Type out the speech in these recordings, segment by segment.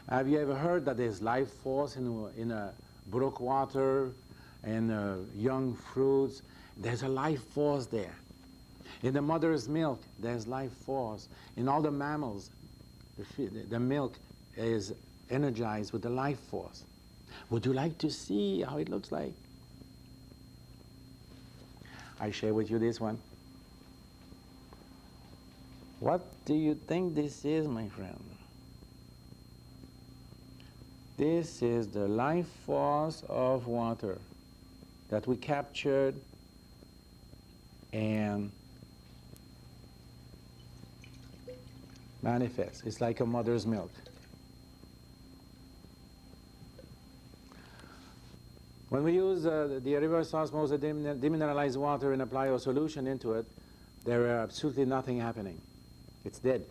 Have you ever heard that there's life force in a brook water and young fruits? There's a life force there. In the mother's milk, there's life force. In all the mammals, the milk is energized with the life force. Would you like to see how it looks like? I share with you this one. What do you think this is, my friend? This is the life force of water that we captured and manifest. It's like a mother's milk. When we use the reverse osmosis demineralized water and apply our solution into it, there are absolutely nothing happening. It's dead.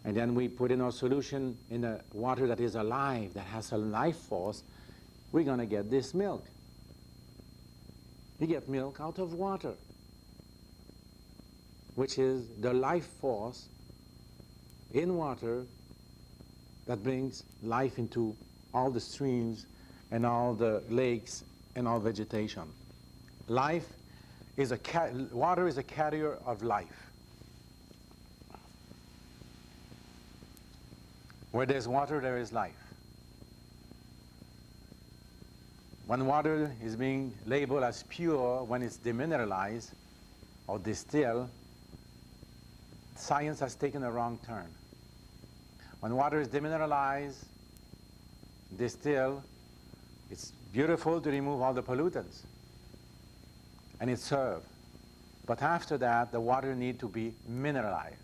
And then we put in our solution in the water that is alive, that has a life force, we're going to get this milk. You get milk out of water, which is the life force in water that brings life into all the streams and all the lakes and all vegetation. Life is water is a carrier of life. Where there's water, there is life. When water is being labeled as pure, when it's demineralized or distilled, science has taken a wrong turn. When water is demineralized, distilled, it's beautiful to remove all the pollutants, and it's served. But after that, the water needs to be mineralized.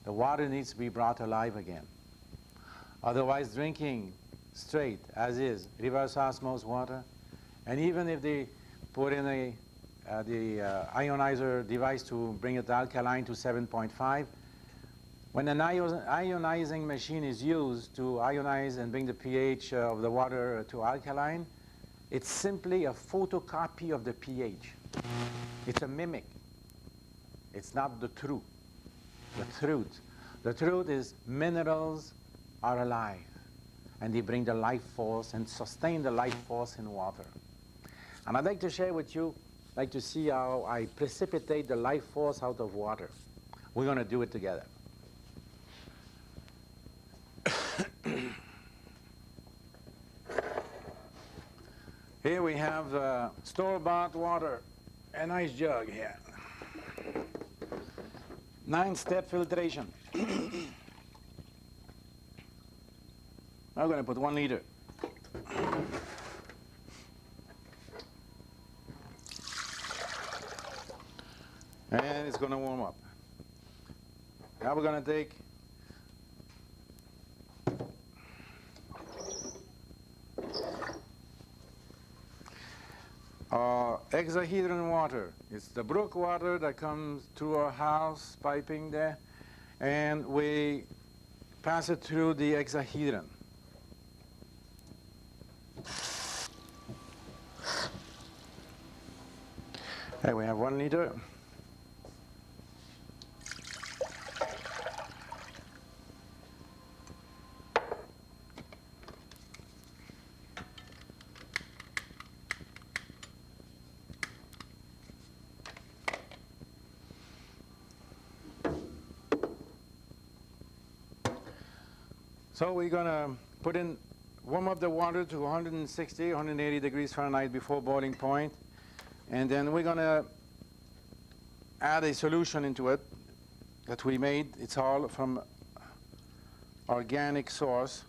The water needs to be brought alive again. Otherwise, drinking straight, as is, reverse osmosis water, and even if they put in the ionizer device to bring it alkaline to 7.5, when an ionizing machine is used to ionize and bring the pH of the water to alkaline, it's simply a photocopy of the pH. It's a mimic. It's not the truth. The truth is minerals are alive, and they bring the life force and sustain the life force in water. And I'd like to share with you, like to see how I precipitate the life force out of water. We're going to do it together. Here we have store-bought water, a nice jug here. 9-step filtration. I'm going to put 1 liter. And it's going to warm up. Now we're going to take Hexahedron water. It's the brook water that comes through our house, piping there, and we pass it through the hexahedron. Here we have 1 liter. So we're going to warm up the water to 160, 180 degrees Fahrenheit before boiling point. And then we're going to add a solution into it that we made. It's all from organic source.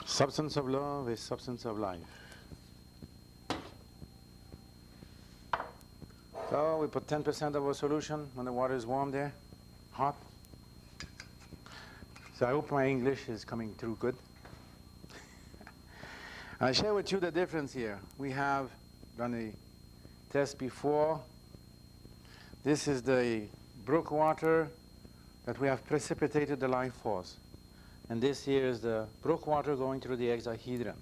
Substance of love is substance of life. So we put 10% of our solution when the water is warm there, hot. So I hope my English is coming through good. I share with you the difference here. We have done a test before. This is the brook water that we have precipitated the life force. And this here is the brook water going through the hexahedron.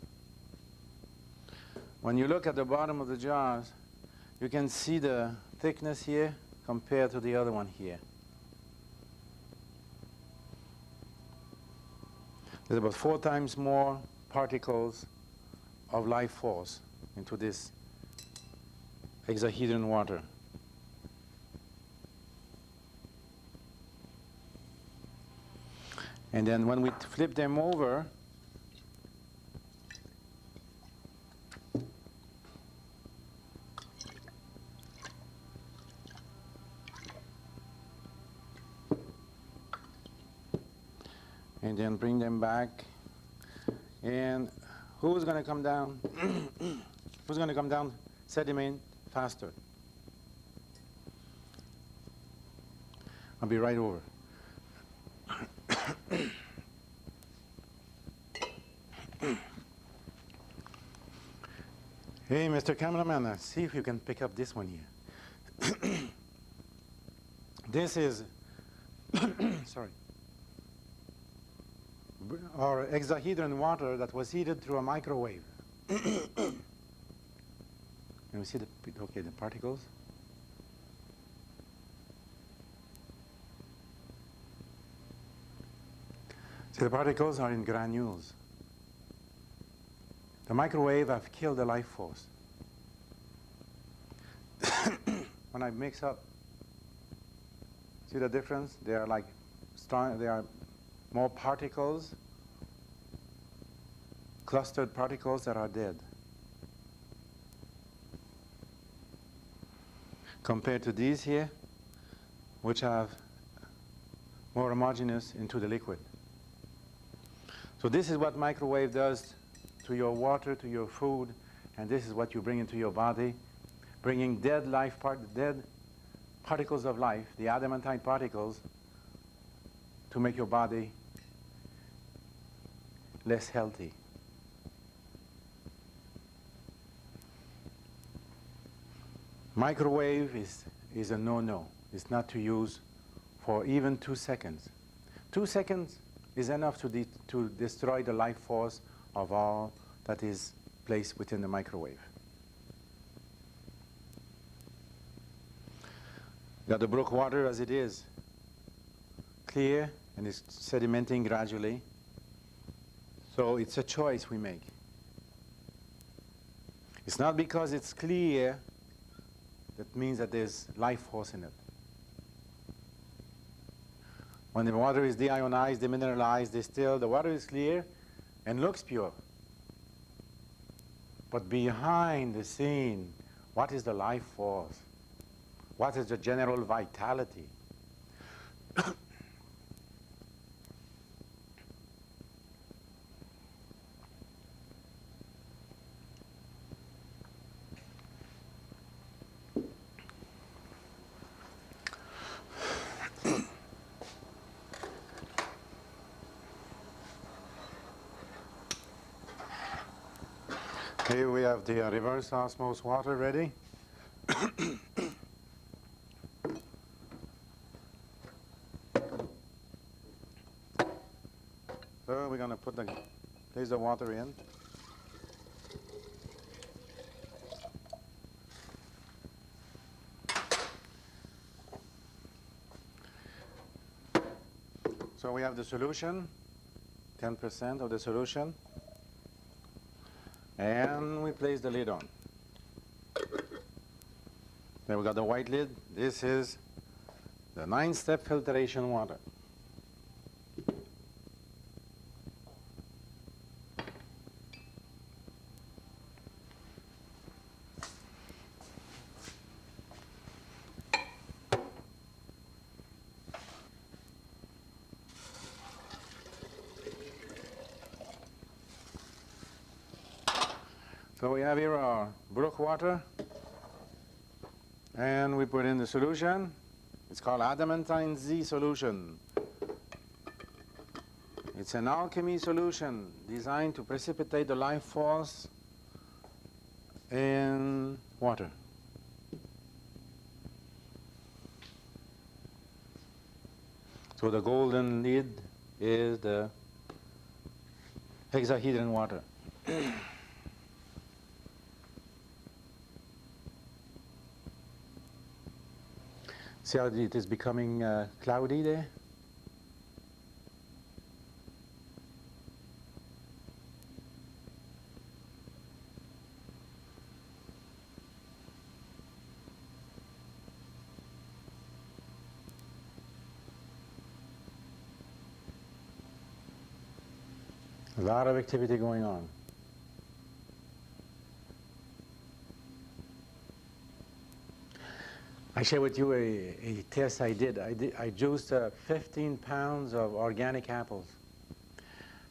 When you look at the bottom of the jars, you can see the thickness here compared to the other one here. There's about 4 times more particles of life force into this hexahedron water. And then when we flip them over, and then bring them back, and who's going to come down? Who's going to come down sediment faster? I'll be right over. Hey, Mr. Cameraman, see if you can pick up this one here. This is, sorry, our hexahedron water that was heated through a microwave. Can we see the particles? See, the particles are in granules. The microwave have killed the life force. When I mix up, see the difference? They are like they are more particles, clustered particles that are dead, compared to these here, which have more homogeneous into the liquid. So this is what microwave does to your water, to your food, and this is what you bring into your body, bringing dead particles of life, the adamantine particles, to make your body less healthy. Microwave is a no-no. It's not to use for even 2 seconds. 2 seconds is enough to destroy the life force of all that is placed within the microwave. Got the brook water as it is, clear, and it's sedimenting gradually. So it's a choice we make. It's not because it's clear that means that there's life force in it. When the water is deionized, demineralized, distilled, the water is clear and looks pure. But behind the scene, what is the life force? What is the general vitality? Here we have the reverse osmosis water ready. So we're going to place the water in. So we have the solution, 10% of the solution. And we place the lid on. Then we got the white lid. This is the 9-step filtration water. So we have here our brook water, and we put in the solution. It's called adamantine Z solution. It's an alchemy solution designed to precipitate the life force in water. So the golden lid is the hexahedron water. See how it is becoming cloudy there? A lot of activity going on. I share with you a test I did. I juiced 15 pounds of organic apples.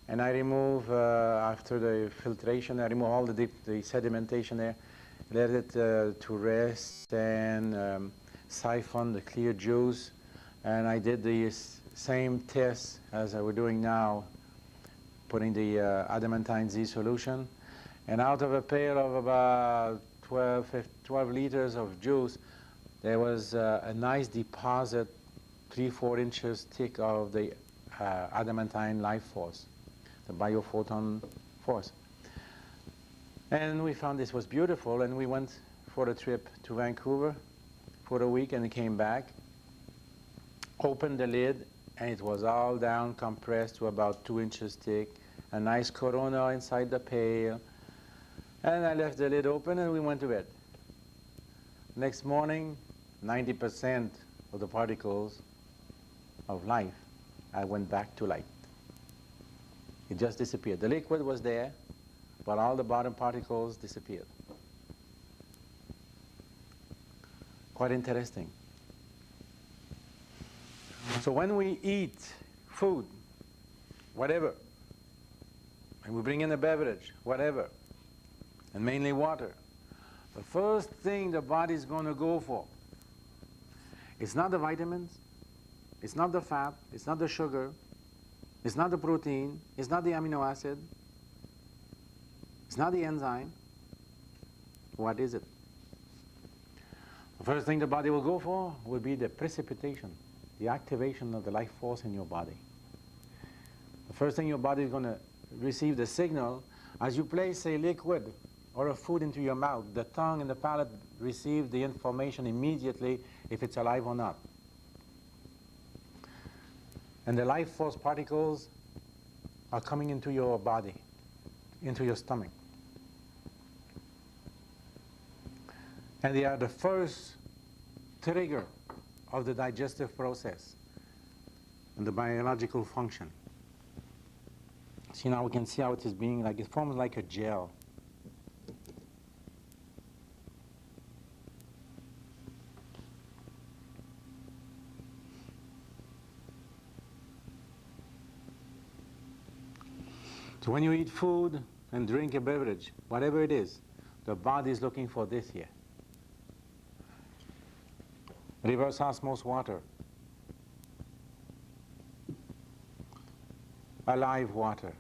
And I remove, after the filtration, I remove all the sedimentation there, let it to rest and siphon the clear juice. And I did the same test as I were doing now, putting the adamantine Z solution. And out of a pail of about 12 liters of juice, there was a nice deposit, 3-4 inches thick of the adamantine life force, the biophoton force. And we found this was beautiful, and we went for a trip to Vancouver for a week and came back, opened the lid, and it was all down, compressed to about 2 inches thick, a nice corona inside the pail. And I left the lid open and we went to bed. Next morning, 90% of the particles of life, I went back to light. It just disappeared. The liquid was there, but all the bottom particles disappeared. Quite interesting. So when we eat food, whatever, and we bring in a beverage, whatever, and mainly water, the first thing the body is going to go for, it's not the vitamins, it's not the fat, it's not the sugar, it's not the protein, it's not the amino acid, it's not the enzyme. What is it? The first thing the body will go for will be the precipitation, the activation of the life force in your body. The first thing your body is going to receive the signal, as you place a liquid or a food into your mouth, the tongue and the palate receive the information immediately if it's alive or not. And the life force particles are coming into your body, into your stomach. And they are the first trigger of the digestive process and the biological function. See, now we can see how it is being like, it forms like a gel. So when you eat food and drink a beverage, whatever it is, the body is looking for this here. Reverse osmosis water, alive water.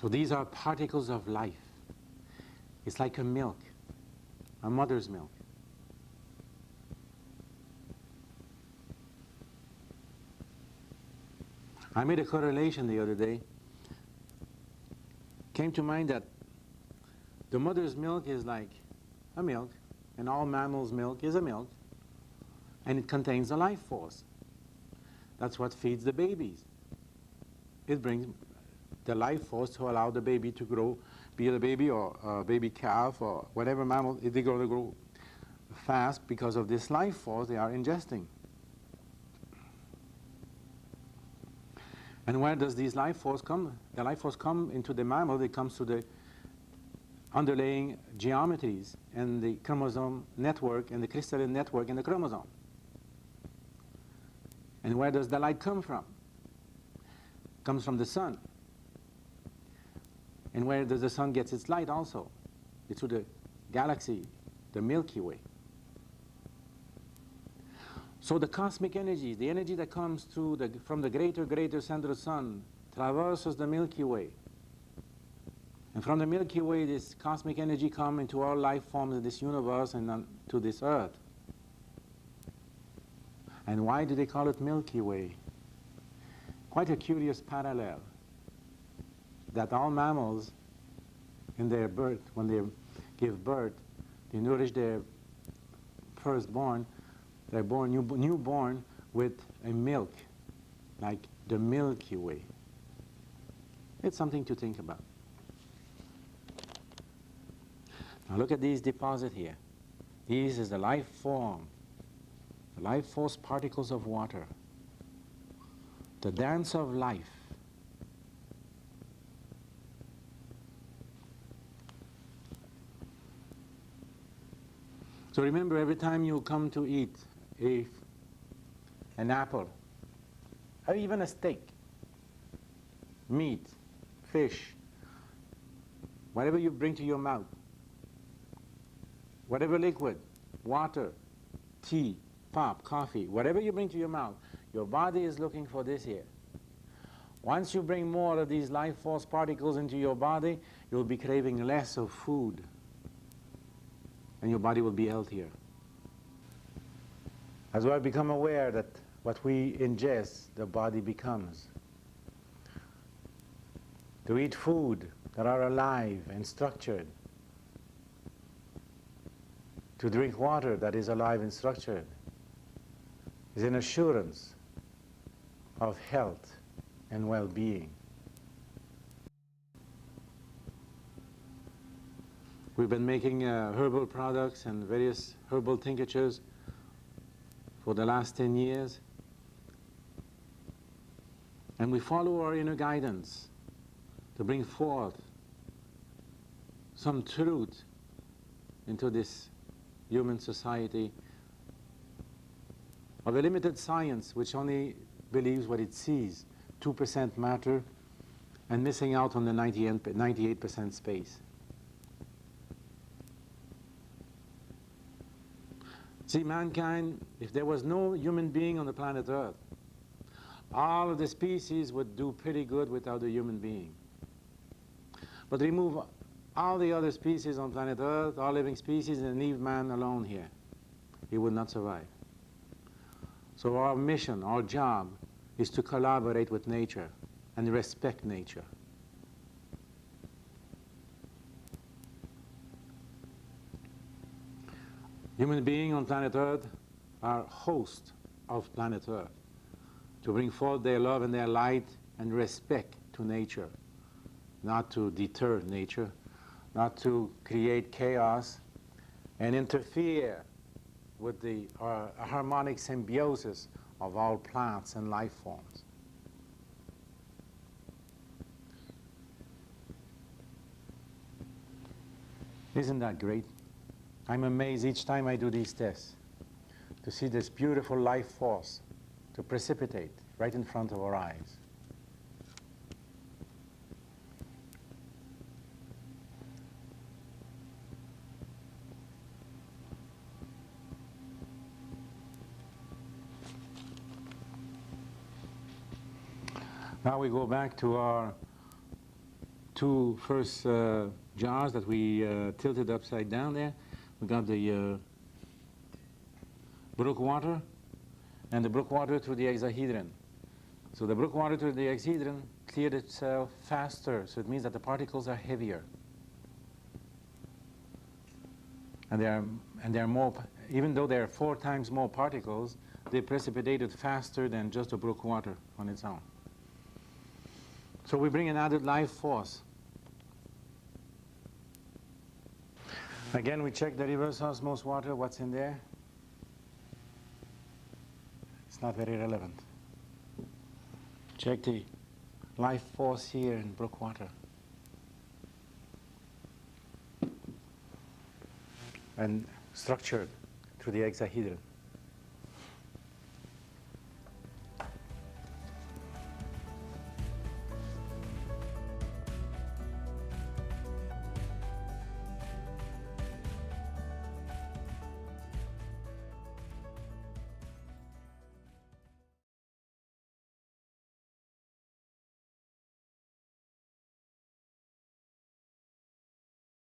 So these are particles of life. It's like a milk, a mother's milk. I made a correlation the other day. Came to mind that the mother's milk is like a milk, and all mammals' milk is a milk, and it contains the life force. That's what feeds the babies. It brings the life force to allow the baby to grow, be it a baby or a baby calf or whatever mammal, they're going to grow fast because of this life force they are ingesting. And where does this life force come? The life force comes into the mammal, it comes to the underlying geometries and the chromosome network and the crystalline network in the chromosome. And where does the light come from? It comes from the sun. And where does the sun get its light also? It's through the galaxy, the Milky Way. So the cosmic energy, the energy that comes from the greater central sun, traverses the Milky Way. And from the Milky Way, this cosmic energy comes into all life forms in this universe and to this earth. And why do they call it Milky Way? Quite a curious parallel, that all mammals in their birth, when they give birth, they nourish their firstborn, they're born newborn with a milk, like the Milky Way. It's something to think about. Now look at these deposits here. This is the life form, the life force particles of water, the dance of life. So remember, every time you come to eat an apple, or even a steak, meat, fish, whatever you bring to your mouth, whatever liquid, water, tea, pop, coffee, whatever you bring to your mouth, your body is looking for this here. Once you bring more of these life force particles into your body, you'll be craving less of food, and your body will be healthier. As well, become aware that what we ingest, the body becomes. To eat food that are alive and structured, to drink water that is alive and structured, is an assurance of health and well-being. We've been making herbal products and various herbal tinctures for the last 10 years. And we follow our inner guidance to bring forth some truth into this human society of a limited science which only believes what it sees, 2% matter, and missing out on the 98% space. See, mankind, if there was no human being on the planet Earth, all of the species would do pretty good without a human being. But remove all the other species on planet Earth, all living species, and leave man alone here. He would not survive. So our mission, our job, is to collaborate with nature and respect nature. Human beings on planet Earth are hosts of planet Earth, to bring forth their love and their light and respect to nature, not to deter nature, not to create chaos and interfere with the harmonic symbiosis of all plants and life forms. Isn't that great? I'm amazed each time I do these tests to see this beautiful life force to precipitate right in front of our eyes. Now we go back to our two first jars that we tilted upside down there. We got the brook water and the brook water through the hexahedron. So the brook water through the hexahedron cleared itself faster, so it means that the particles are heavier. And they are more, even though there are 4 times more particles, they precipitated faster than just the brook water on its own. So we bring an added life force. Again, we check the reverse osmosis water, what's in there. It's not very relevant. Check the life force here in brook water. And structured through the hexahedron.